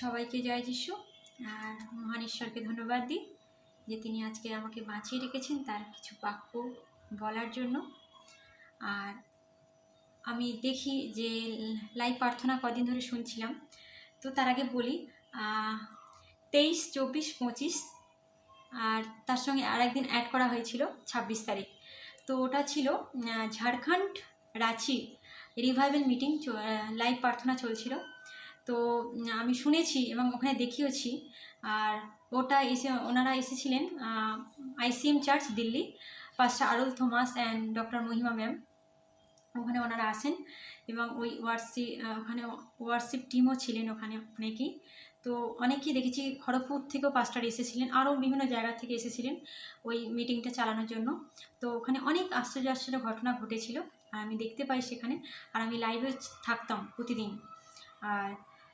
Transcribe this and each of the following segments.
সবাইকে জয় যিশু। আর মহান ঈশ্বরকে ধন্যবাদ দিই যে তিনি আজকে আমাকে বাঁচিয়ে রেখেছেন তার কিছু বাক্য বলার জন্য। আর আমি দেখি যে লাইভ প্রার্থনা কদিন ধরে শুনছিলাম, তো তার আগে বলি 23, 24, 25 আর তার সঙ্গে আর একদিন অ্যাড করা হয়েছিল 26 তারিখ। তো ওটা ছিল Jharkhand Ranchi revival meeting, live প্রার্থনা চলছিল। তো আমি শুনেছি এবং ওখানে দেখিয়েছি। আর ওটা ওনারা এসেছিলেন ICM church Delhi, পাস্টার Arul Thomas and doctor Mahima ma'am, ওখানে ওনারা আসেন এবং ওই ওখানে ওয়ার্শিপ টিমও ছিলেন ওখানে অনেকেই। তো অনেকেই দেখেছি খড়গপুর থেকেও পাস্টার এসেছিলেন, আরও বিভিন্ন জায়গা থেকে এসেছিলেন ওই মিটিংটা চালানোর জন্য। তো ওখানে অনেক আশ্চর্য ঘটনা ঘটেছিল আর আমি দেখতে পাই সেখানে। আর আমি লাইভে থাকতাম প্রতিদিন আর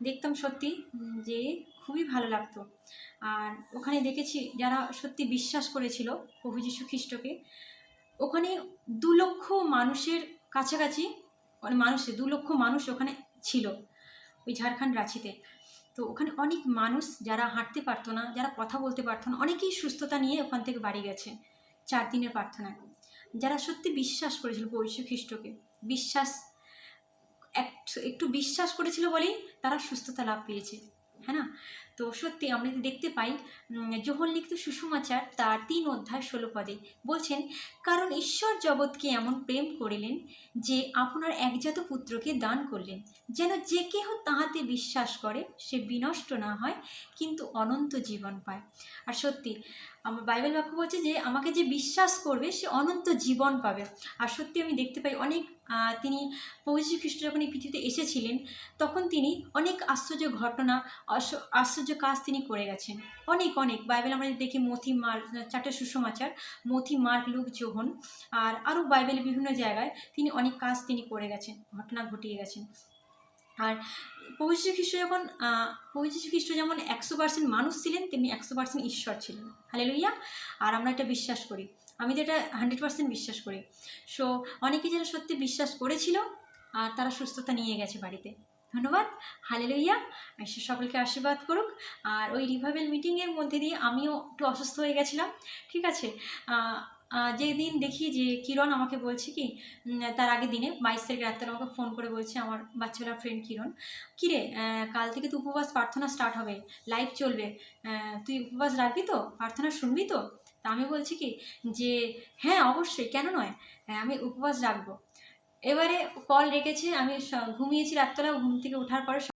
দেখতাম সত্যি যে খুবই ভালো লাগতো। আর ওখানে দেখেছি যারা সত্যি বিশ্বাস করেছিল প্রভু যীশু খ্রিস্টকে, ওখানে 2 লক্ষ মানুষের কাছাকাছি, মানে 2 লক্ষ মানুষ ওখানে ছিল ওই ঝাড়খণ্ড রাঁচিতে। তো ওখানে অনেক মানুষ যারা হাঁটতে পারতো না, যারা কথা বলতে পারতো না, অনেকেই সুস্থতা নিয়ে ওখান থেকে বাড়ি গেছে 4 দিনের প্রার্থনায়। যারা সত্যি বিশ্বাস করেছিল প্রভু যীশু খ্রিস্টকে, একটু বিশ্বাস করেছিল বলেই তারা সুস্থতা লাভ পেয়েছে, হ্যাঁ না? তো সত্যি আমরা দেখতে পাই যোহন লিখিত সুসমাচার তার 3 অধ্যায় 16 পদে বলছেন, কারণ ঈশ্বর জগৎকে এমন প্রেম করিলেন যে আপনার একজাত পুত্রকে দান করলেন, যেন যে কেহ তাহাতে বিশ্বাস করে সে বিনষ্ট না হয় কিন্তু অনন্ত জীবন পায়। আর সত্যি আমার বাইবেল বাক্য বলছে যে আমাকে যে বিশ্বাস করবে সে অনন্ত জীবন পাবে। আর সত্যি আমি দেখতে পাই অনেক তিনি প্রভু যীশু খ্রিস্ট যখন এই পৃথিবীতে এসেছিলেন তখন তিনি অনেক আশ্চর্য ঘটনা, আশ্চর্য কাজ তিনি করে গেছেন। অনেক বাইবেল আমরা দেখি মথি, মার্ক, 4টে সুসমাচার, মথি, মার্ক, লুক, যোহন আর আরও বাইবেলের বিভিন্ন জায়গায় তিনি অনেক কাজ তিনি করে গেছেন, ঘটনা ঘটিয়ে গেছেন। আর প্রভু যীশু খ্রিস্ট যেমন 100% মানুষ ছিলেন তেমনি 100% ঈশ্বর ছিলেন। হালেলুয়া। আর আমরা এটা বিশ্বাস করি, আমি তো এটা 100% বিশ্বাস করি। সো অনেকে যারা সত্যি বিশ্বাস করেছিল আর তারা সুস্থতা নিয়ে গেছে বাড়িতে। ধন্যবাদ। হালেলুয়া। ঈশ্বর সকলকে আশীর্বাদ করুক। আর ওই রিভাইভাল মিটিংয়ের মধ্যে দিয়ে আমিও একটু অসুস্থ হয়ে গেছিলাম, ঠিক আছে। যেদিন দেখি যে কিরণ আমাকে বলছে কি, তার আগের দিনে 22 তারিখ রাত্রে আমাকে ফোন করে বলছে আমার বাচ্চাবেলার ফ্রেন্ড কিরণ, কিরে কাল থেকে তো উপবাস প্রার্থনা স্টার্ট হবে, লাইভ চলবে, তুই উপবাস রাখবি তো, প্রার্থনা শুনবি তো? তা আমি বলছি কি যে হ্যাঁ অবশ্যই, কেন নয়, আমি উপবাস রাখবো। এবারে কল রেখেছে, আমি ঘুমিয়েছি রাত্রেবেলা, ঘুম থেকে ওঠার পরে